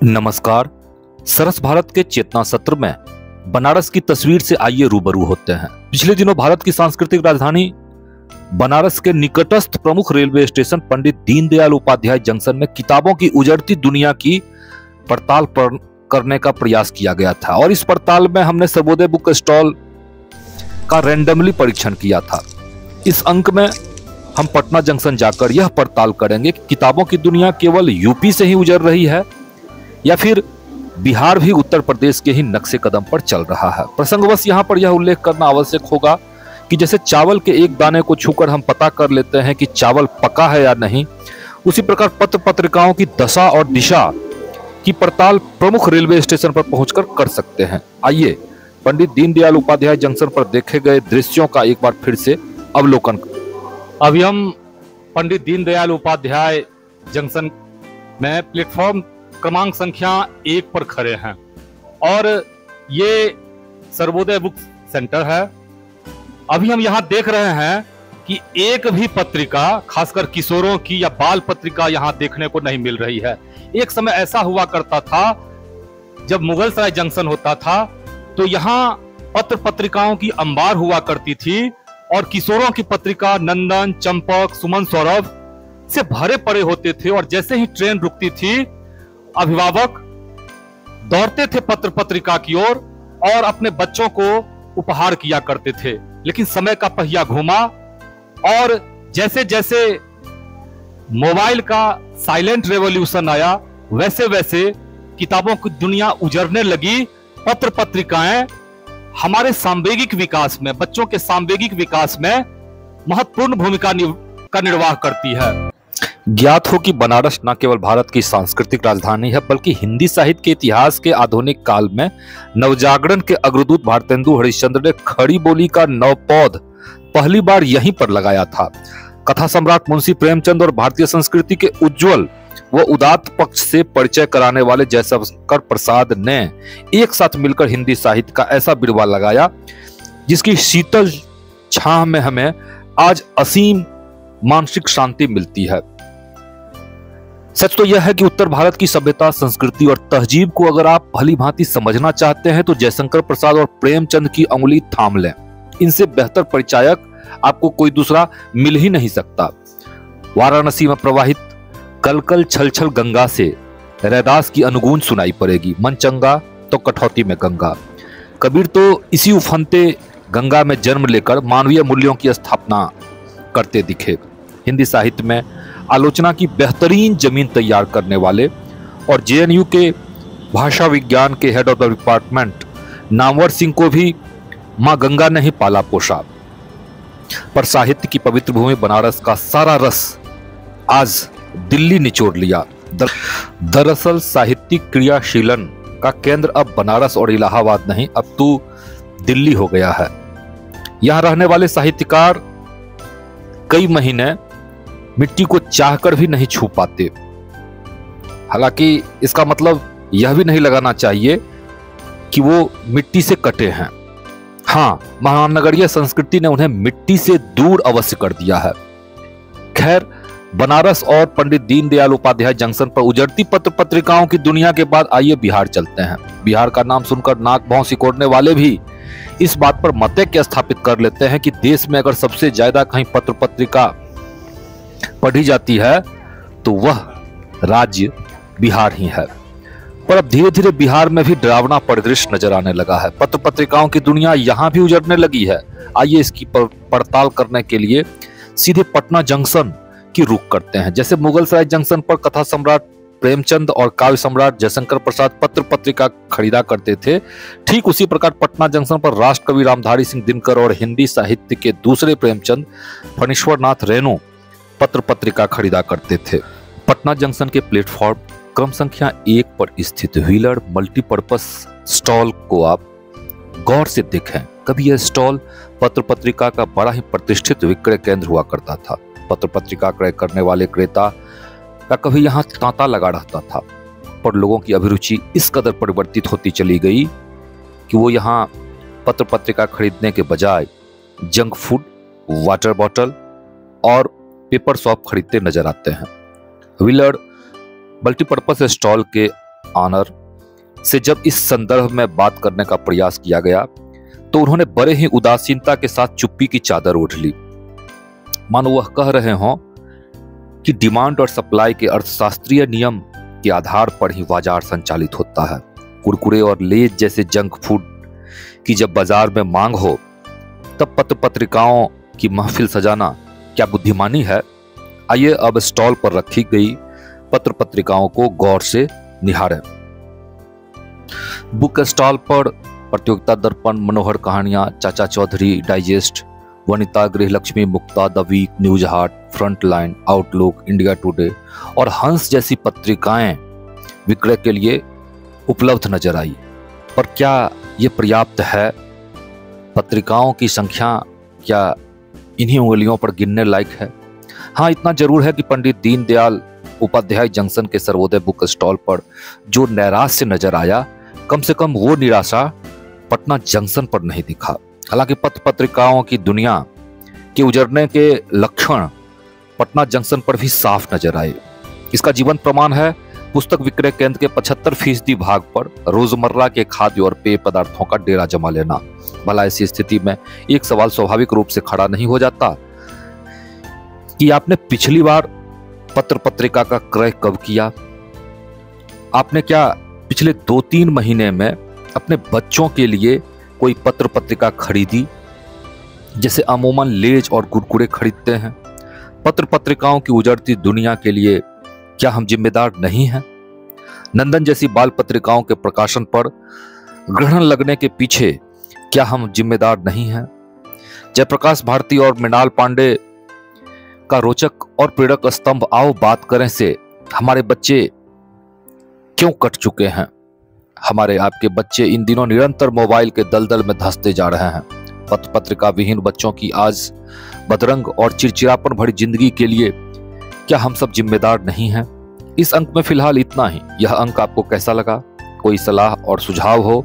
नमस्कार। सरस भारत के चेतना सत्र में बनारस की तस्वीर से आइए रूबरू होते हैं। पिछले दिनों भारत की सांस्कृतिक राजधानी बनारस के निकटस्थ प्रमुख railway station Pandit Deendayal Upadhyay junction में किताबों की उजड़ती दुनिया की पड़ताल करने का प्रयास किया गया था और इस पड़ताल में हमने सर्वोदय बुक स्टॉल का रैंडमली परीक्षण किया था। इस अंक में हम पटना जंक्शन जाकर यह पड़ताल करेंगे कि किताबों की दुनिया केवल यूपी से ही उजड़ रही है या फिर बिहार भी उत्तर प्रदेश के ही नक्शे कदम पर चल रहा है। प्रसंगवश यहाँ पर यह उल्लेख करना आवश्यक होगा कि जैसे चावल के एक दाने को छूकर हम पता कर लेते हैं कि चावल पका है या नहीं, उसी प्रकार पत्र पत्रिकाओं की दशा और दिशा की पड़ताल प्रमुख रेलवे स्टेशन पर पहुंचकर कर सकते हैं। आइए पंडित दीनदयाल उपाध्याय जंक्शन पर देखे गए दृश्यों का एक बार फिर से अवलोकन। अभी हम पंडित दीनदयाल उपाध्याय जंक्शन में प्लेटफॉर्म क्रमांक संख्या 1 पर खड़े हैं और ये सर्वोदय बुक सेंटर है। अभी हम यहाँ देख रहे हैं कि एक भी पत्रिका, खासकर किशोरों की या बाल पत्रिका यहाँ देखने को नहीं मिल रही है। एक समय ऐसा हुआ करता था जब मुगल सराय जंक्शन होता था तो यहाँ पत्र पत्रिकाओं की अंबार हुआ करती थी और किशोरों की पत्रिका नंदन, चंपक, सुमन, सौरभ से भरे पड़े होते थे और जैसे ही ट्रेन रुकती थी अभिभावक दौड़ते थे पत्र पत्रिका की ओर और अपने बच्चों को उपहार किया करते थे। लेकिन समय का पहिया घूमा और जैसे जैसे मोबाइल का साइलेंट रेवोल्यूशन आया वैसे वैसे किताबों की दुनिया उजड़ने लगी। पत्र पत्रिकाएं हमारे सांवेगिक विकास में, बच्चों के सांवेगिक विकास में महत्वपूर्ण भूमिका का निर्वाह करती है। ज्ञात हो कि बनारस न केवल भारत की सांस्कृतिक राजधानी है बल्कि हिंदी साहित्य के इतिहास के आधुनिक काल में नवजागरण के अग्रदूत भारतेंदु हरिश्चंद्र ने खड़ी बोली का नवपौध पहली बार यहीं पर लगाया था। कथा सम्राट मुंशी प्रेमचंद और भारतीय संस्कृति के उज्जवल व उदात्त पक्ष से परिचय कराने वाले जयशंकर प्रसाद ने एक साथ मिलकर हिंदी साहित्य का ऐसा बिरवा लगाया जिसकी शीतल छाह में हमें आज असीम मानसिक शांति मिलती है। सच तो यह है कि उत्तर भारत की सभ्यता, संस्कृति और तहजीब को अगर आप भली भांति समझना चाहते हैं तो जयशंकर प्रसाद और प्रेमचंद की अंगुली थाम लें। इनसे बेहतर परिचायक आपको कोई दूसरा मिल ही नहीं सकता। वाराणसी में प्रवाहित कलकल छलछल गंगा से रैदास की अनुगूंज सुनाई पड़ेगी। मन चंगा तो कठौती में गंगा। कबीर तो इसी उफनते गंगा में जन्म लेकर मानवीय मूल्यों की स्थापना करते दिखे। हिंदी साहित्य में आलोचना की बेहतरीन जमीन तैयार करने वाले और जेएनयू के भाषा विज्ञान के head of the department Namvar Singh को भी मां गंगा ने ही पाला पोषा। पर साहित्य की पवित्र भूमि बनारस का सारा रस आज दिल्ली निचोड़ लिया। दरअसल साहित्यिक क्रियाशीलन का केंद्र अब बनारस और इलाहाबाद नहीं, अब तो दिल्ली हो गया है। यहां रहने वाले साहित्यकार कई महीने मिट्टी को चाहकर भी नहीं छू पाते। हालांकि इसका मतलब यह भी नहीं लगाना चाहिए कि वो मिट्टी से कटे हैं। हाँ, महानगरीय संस्कृति ने उन्हें मिट्टी से दूर अवश्य कर दिया है। खैर, बनारस और पंडित दीनदयाल उपाध्याय जंक्शन पर उजड़ती पत्र पत्रिकाओं की दुनिया के बाद आइए बिहार चलते हैं। बिहार का नाम सुनकर नाक भौं सिकोड़ने वाले भी इस बात पर मतैक्य स्थापित कर लेते हैं कि देश में अगर सबसे ज्यादा कहीं पत्र पत्रिका पढ़ी जाती है तो वह राज्य बिहार ही है। पर अब धीरे धीरे बिहार में भी डरावना परिदृश्य नजर आने लगा है। पत्र पत्रिकाओं की दुनिया यहां भी उजड़ने लगी है। आइए इसकी पड़ताल करने के लिए सीधे पटना जंक्शन की रुख करते हैं। जैसे मुगल सराय जंक्शन पर कथा सम्राट प्रेमचंद और काव्य सम्राट जयशंकर प्रसाद पत्र पत्रिका खरीदा करते थे, ठीक उसी प्रकार पटना जंक्शन पर राष्ट्र कवि रामधारी सिंह दिनकर और हिंदी साहित्य के दूसरे प्रेमचंद फणीश्वर नाथ रेणु पत्र पत्रिका खरीदा करते थे। पटना जंक्शन के प्लेटफॉर्म क्रम संख्या 1 पर स्थित व्हीलर मल्टीपर्पज स्टॉल को आप गौर से देखें। कभी यह स्टॉल पत्र पत्रिका का बड़ा ही प्रतिष्ठित विक्रय केंद्र हुआ करता था। पत्र पत्रिका क्रय करने वाले क्रेता का कभी यहाँ तांता लगा रहता था, पर लोगों की अभिरुचि इस कदर परिवर्तित होती चली गई कि वो यहाँ पत्र पत्रिका खरीदने के बजाय जंक फूड, वाटर बॉटल और पेपर शॉप खरीदते नजर आते हैं। व्हीलर मल्टीपर्पज स्टॉल के ऑनर से जब इस संदर्भ में बात करने का प्रयास किया गया तो उन्होंने बड़े ही उदासीनता के साथ चुप्पी की चादर ओढ़ ली, मानो वह कह रहे हों कि डिमांड और सप्लाई के अर्थशास्त्रीय नियम के आधार पर ही बाजार संचालित होता है। कुरकुरे और लेज जैसे जंक फूड की जब बाजार में मांग हो तब पत्र पत्रिकाओं की महफिल सजाना क्या बुद्धिमानी है? आइए अब स्टॉल पर रखी गई पत्र पत्रिकाओं को गौर से निहारें। बुक स्टॉल पर प्रतियोगिता दर्पण, Manohar Kahaniyan, Chacha Chaudhary digest, Vanita, Grihalakshmi, Mukta, The Week, News Heart, Frontline, Outlook, India Today और हंस जैसी पत्रिकाएं विक्रय के लिए उपलब्ध नजर आई। पर क्या ये पर्याप्त है? पत्रिकाओं की संख्या क्या इन्हीं उंगलियों पर गिनने लायक है? हाँ, इतना जरूर है कि पंडित दीनदयाल उपाध्याय जंक्शन के सर्वोदय बुक स्टॉल पर जो नैराश्य नजर आया, कम से कम वो निराशा पटना जंक्शन पर नहीं दिखा। हालांकि पत्र पत्रिकाओं की दुनिया के उजड़ने के लक्षण पटना जंक्शन पर भी साफ नजर आए। इसका जीवंत प्रमाण है पुस्तक विक्रय केंद्र के 75% भाग पर रोजमर्रा के खाद्य और पेय पदार्थों का डेरा जमा लेना। भला ऐसी स्थिति में एक सवाल स्वाभाविक रूप से खड़ा नहीं हो जाता कि आपने पिछली बार पत्र पत्रिका का क्रय कब किया? आपने क्या पिछले 2-3 महीने में अपने बच्चों के लिए कोई पत्र पत्रिका खरीदी, जैसे अमूमन लेज और कुरकुरे खरीदते हैं? पत्र पत्रिकाओं की उजड़ती दुनिया के लिए क्या हम जिम्मेदार नहीं हैं? नंदन जैसी बाल पत्रिकाओं के प्रकाशन पर ग्रहण लगने के पीछे क्या हम जिम्मेदार नहीं हैं? जयप्रकाश भारती और मृणाल पांडे का रोचक और प्रेरक स्तंभ आओ बात करें से हमारे बच्चे क्यों कट चुके हैं? हमारे आपके बच्चे इन दिनों निरंतर मोबाइल के दलदल में धंसते जा रहे हैं। पत्र पत्रिका विहीन बच्चों की आज बदरंग और चिड़चिड़ापन भरी जिंदगी के लिए क्या हम सब जिम्मेदार नहीं हैं? इस अंक में फिलहाल इतना ही। यह अंक आपको कैसा लगा? कोई सलाह और सुझाव हो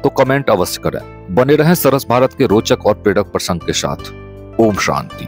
तो कमेंट अवश्य करें। बने रहें सरस भारत के रोचक और प्रेरक प्रसंग के साथ। ओम शांति।